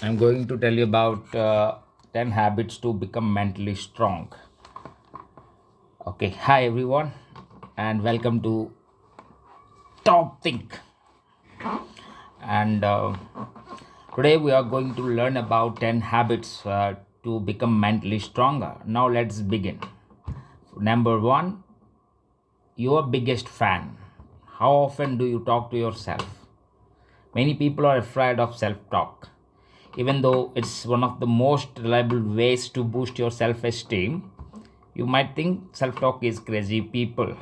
I'm going to tell you about 10 habits to become mentally strong. Okay, hi everyone, and welcome to Top Think. And today we are going to learn about 10 habits to become mentally stronger. Now let's begin. Number one, your biggest fan. How often do you talk to yourself? Many people are afraid of self talk. Even though it's one of the most reliable ways to boost your self esteem, you might think self talk is crazy people,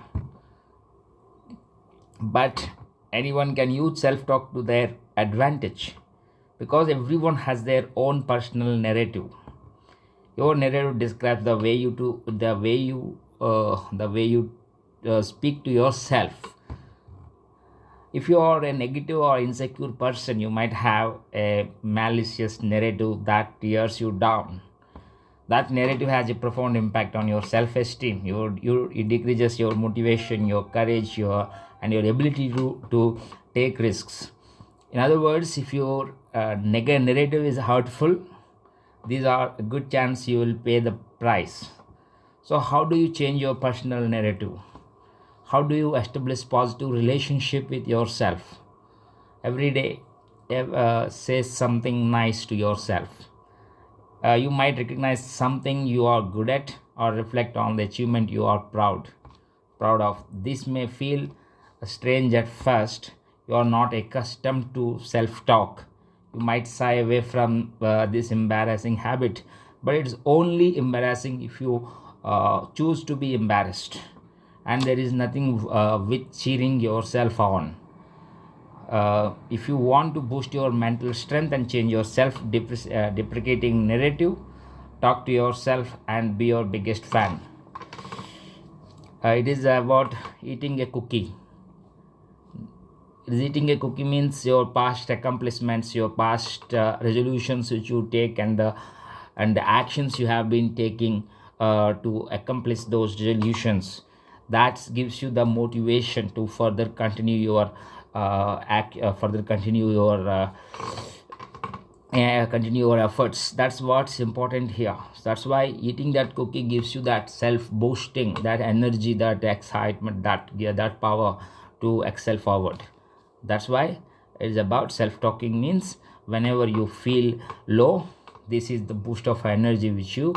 but anyone can use self talk to their advantage because everyone has their own personal narrative. Your narrative describes the way you speak to yourself. If you are a negative or insecure person, you might have a malicious narrative that tears you down. That narrative has a profound impact on your self-esteem. It decreases your motivation, your courage, and your ability to take risks. In other words, if your negative narrative is hurtful, these are a good chance you will pay the price. So how do you change your personal narrative? How do you establish positive relationship with yourself? Every day, say something nice to yourself. You might recognize something you are good at or reflect on the achievement you are proud of. This may feel strange at first. You are not accustomed to self talk. You might shy away from this embarrassing habit, but it's only embarrassing if you choose to be embarrassed. And there is nothing with cheering yourself on. If you want to boost your mental strength and change your self deprecating narrative, talk to yourself and be your biggest fan. It is about eating a cookie. Eating a cookie means your past accomplishments, your past resolutions which you take, and the actions you have been taking to accomplish those resolutions. That gives you the motivation to further continue your further continue your efforts. That's what's important here. That's why eating that cookie gives you that self boosting, that energy, that excitement, that power to excel forward. That's why it is about self talking. Means whenever you feel low, this is the boost of energy which you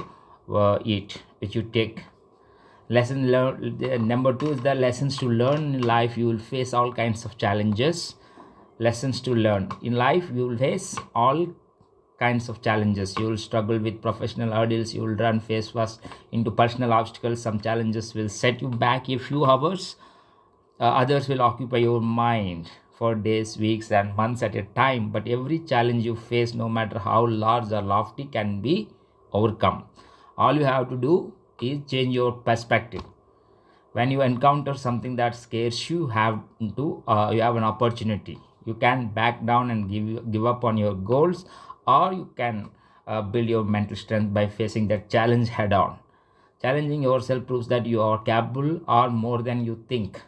eat, which you take. Lesson learned. Number two is the lessons to learn. In life you will face all kinds of challenges. Lessons to learn. In life you will face all kinds of challenges. You will struggle with professional hurdles. You will run face first into personal obstacles. Some challenges will set you back a few hours. Others will occupy your mind for days, weeks, and months at a time. But every challenge you face, no matter how large or lofty, can be overcome. All you have to do is change your perspective. When you encounter something that scares you, you have an opportunity. You can back down and give up on your goals, or you can build your mental strength by facing that challenge head on. Challenging yourself proves that you are capable or more than you think.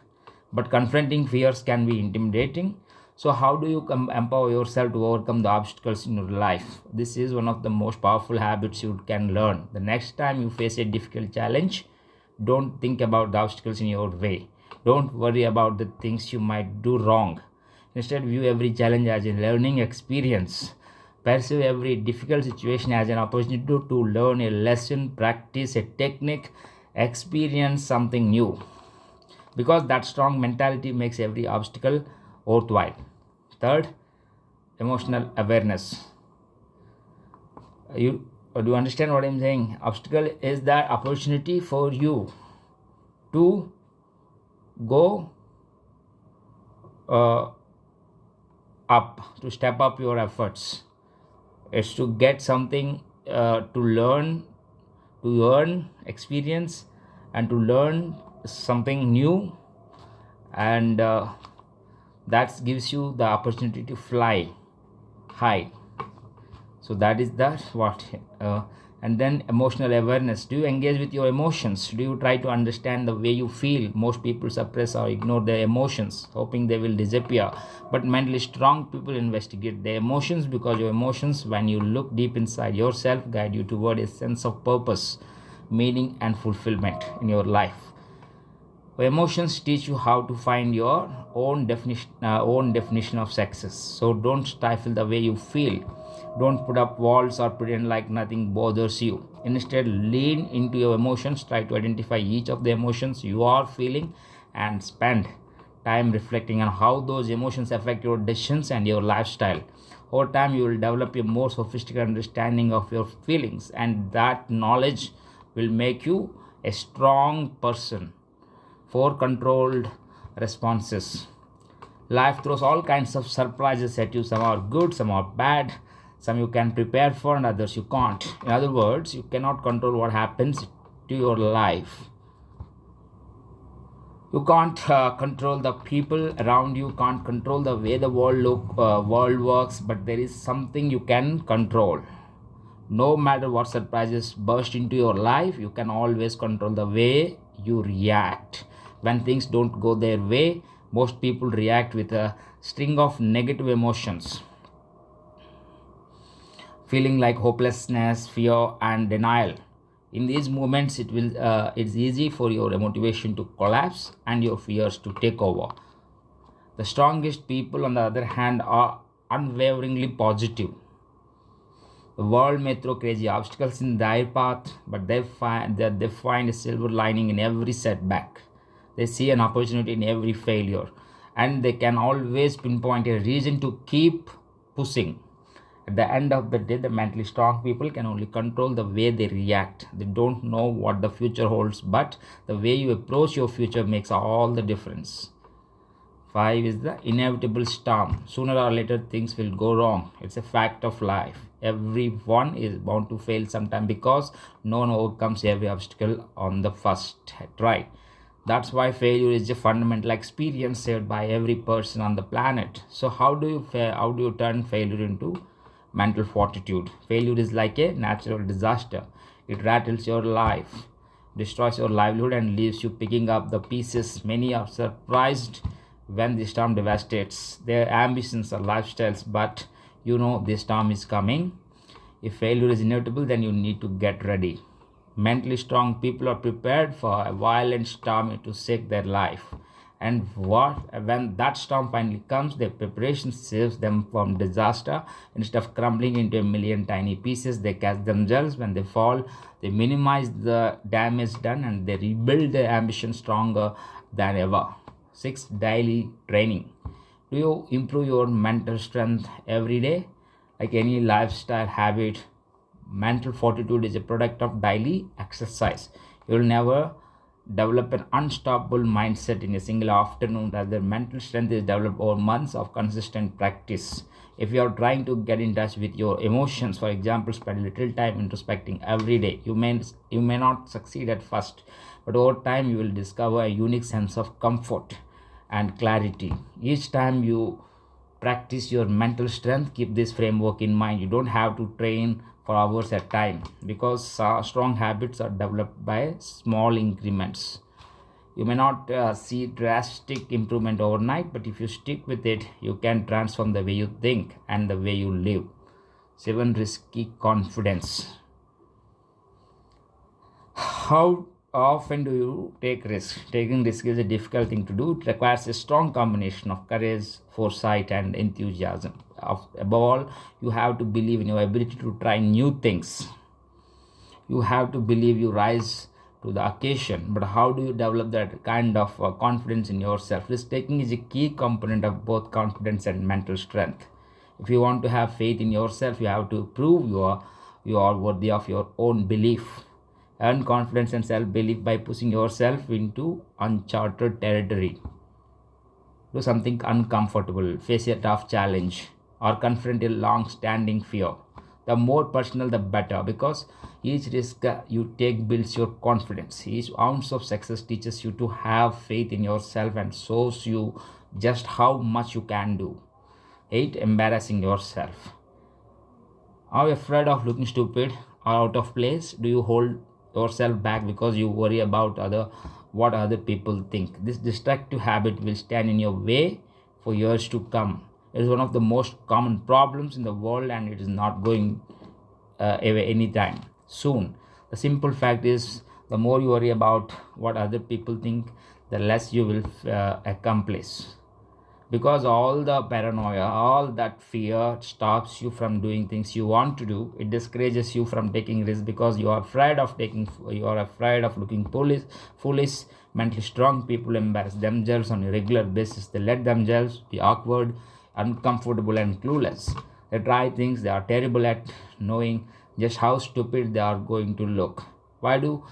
But confronting fears can be intimidating. So, how do you empower yourself to overcome the obstacles in your life? This is one of the most powerful habits you can learn. The next time you face a difficult challenge, don't think about the obstacles in your way. Don't worry about the things you might do wrong. Instead, view every challenge as a learning experience. Pursue every difficult situation as an opportunity to learn a lesson, practice a technique, experience something new. Because that strong mentality makes every obstacle worthwhile. Third, emotional awareness. You do you understand what I'm saying? Obstacle is that opportunity for you to go uh, up, to step up your efforts. It's to get something, to learn, to earn experience, and to learn something new, and that gives you the opportunity to fly high. So that is what And then emotional awareness. Do you engage with your emotions? Do you try to understand the way you feel? Most people suppress or ignore their emotions, hoping they will disappear. But mentally strong people investigate their emotions, because your emotions, when you look deep inside yourself, guide you toward a sense of purpose, meaning, and fulfillment in your life. Emotions teach you how to find your own definition of success. So don't stifle the way you feel. Don't put up walls or pretend like nothing bothers you. Instead, lean into your emotions. Try to identify each of the emotions you are feeling and spend time reflecting on how those emotions affect your decisions and your lifestyle. Over time, you will develop a more sophisticated understanding of your feelings, and that knowledge will make you a strong person for controlled responses. Life throws all kinds of surprises at you. Some are good, some are bad, some you can prepare for, and others you can't. In other words, you cannot control what happens to your life. You can't control the people around you, can't control the way the world works, but there is something you can control. No matter what surprises burst into your life, you can always control the way you react. When things don't go their way, most people react with a string of negative emotions, feeling like hopelessness, fear, and denial. In these moments, it's easy for your motivation to collapse and your fears to take over. The strongest people, on the other hand, are unwaveringly positive. The world may throw crazy obstacles in their path, but they find a silver lining in every setback. They see an opportunity in every failure, and they can always pinpoint a reason to keep pushing. At the end of the day, the mentally strong people can only control the way they react. They don't know what the future holds, but the way you approach your future makes all the difference. 5 is the inevitable storm. Sooner or later, things will go wrong. It's a fact of life. Everyone is bound to fail sometime, because no one overcomes every obstacle on the first try. That's why failure is a fundamental experience shared by every person on the planet. So how do you turn failure into mental fortitude? Failure is like a natural disaster. It rattles your life, destroys your livelihood, and leaves you picking up the pieces. Many are surprised when the storm devastates their ambitions or lifestyles, but the storm is coming. If failure is inevitable, then you need to get ready. Mentally strong people are prepared for a violent storm to shake their life. And when that storm finally comes, their preparation saves them from disaster. Instead of crumbling into a million tiny pieces, they catch themselves when they fall. They minimize the damage done, and they rebuild their ambition stronger than ever. 6. Daily training. Do you improve your mental strength every day? Like any lifestyle habit, mental fortitude is a product of daily exercise. You will never develop an unstoppable mindset in a single afternoon. Rather, mental strength is developed over months of consistent practice. If you are trying to get in touch with your emotions, for example, spend a little time introspecting every day. You may not succeed at first, but over time you will discover a unique sense of comfort and clarity. Each time you practice your mental strength, keep this framework in mind. You don't have to train for hours at a time, because strong habits are developed by small increments. You may not see drastic improvement overnight, but if you stick with it, you can transform the way you think and the way you live. 7. Risky confidence. How often do you take risk? Taking risk is a difficult thing to do. It requires a strong combination of courage, foresight, and enthusiasm. Above all, you have to believe in your ability to try new things. You have to believe you rise to the occasion. But how do you develop that kind of confidence in yourself? Risk taking is a key component of both confidence and mental strength. If you want to have faith in yourself, you have to prove you are worthy of your own belief. Earn confidence and self-belief by pushing yourself into uncharted territory. Do something uncomfortable, face a tough challenge, or confront a long-standing fear. The more personal, the better, because each risk you take builds your confidence. Each ounce of success teaches you to have faith in yourself and shows you just how much you can do. 8. Embarrassing yourself. Are you afraid of looking stupid? out of place? Do you hold yourself back because you worry about what other people think? This destructive habit will stand in your way for years to come. It is one of the most common problems in the world, and it is not going away anytime soon. The simple fact is, the more you worry about what other people think, the less you will accomplish, because all the paranoia, all that fear stops you from doing things you want to do. It discourages you from taking risks because you are afraid of looking foolish. Mentally strong people embarrass themselves on a regular basis. They let themselves be awkward, uncomfortable, and clueless. They try things they are terrible at, knowing just how stupid they are going to look. Why do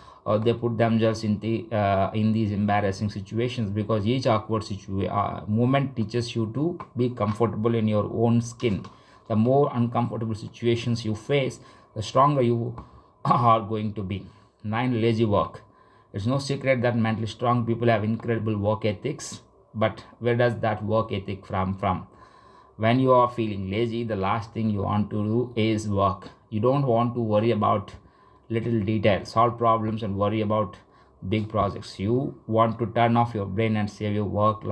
they put themselves in these embarrassing situations? Because each awkward moment teaches you to be comfortable in your own skin. The more uncomfortable situations you face, the stronger you are going to be. 9. Lazy work. It's no secret that mentally strong people have incredible work ethics, but where does that work ethic from? When you are feeling lazy, the last thing you want to do is work. You don't want to worry about little details, solve problems, and worry about big projects. You want to turn off your brain and save your work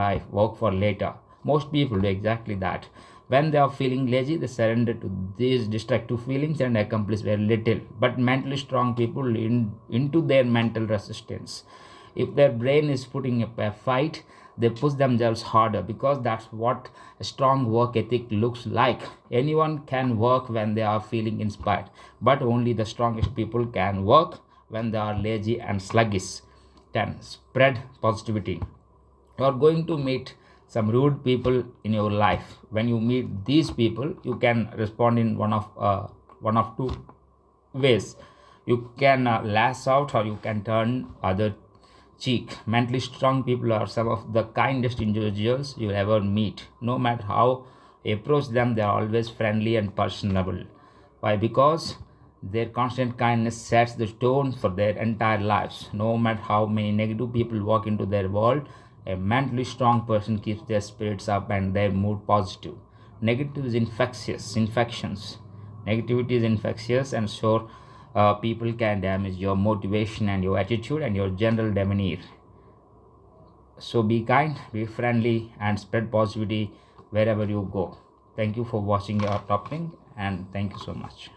for later. Most people do exactly that. When they are feeling lazy, they surrender to these destructive feelings and accomplish very little. But mentally strong people into their mental resistance. If their brain is putting up a fight, they push themselves harder, because that's what a strong work ethic looks like. Anyone can work when they are feeling inspired, but only the strongest people can work when they are lazy and sluggish. 10. Spread positivity. You are going to meet some rude people in your life. When you meet these people, you can respond in one of two ways. You can lash out, or you can turn other cheek. Mentally strong people are some of the kindest individuals you'll ever meet. No matter how you approach them, they are always friendly and personable. Why? Because their constant kindness sets the tone for their entire lives. No matter how many negative people walk into their world, a mentally strong person keeps their spirits up and their mood positive. Negative is infections. Negativity is infectious, and sure, people can damage your motivation and your attitude and your general demeanor. So be kind, be friendly, and spread positivity wherever you go. Thank you for watching your topic, and thank you so much.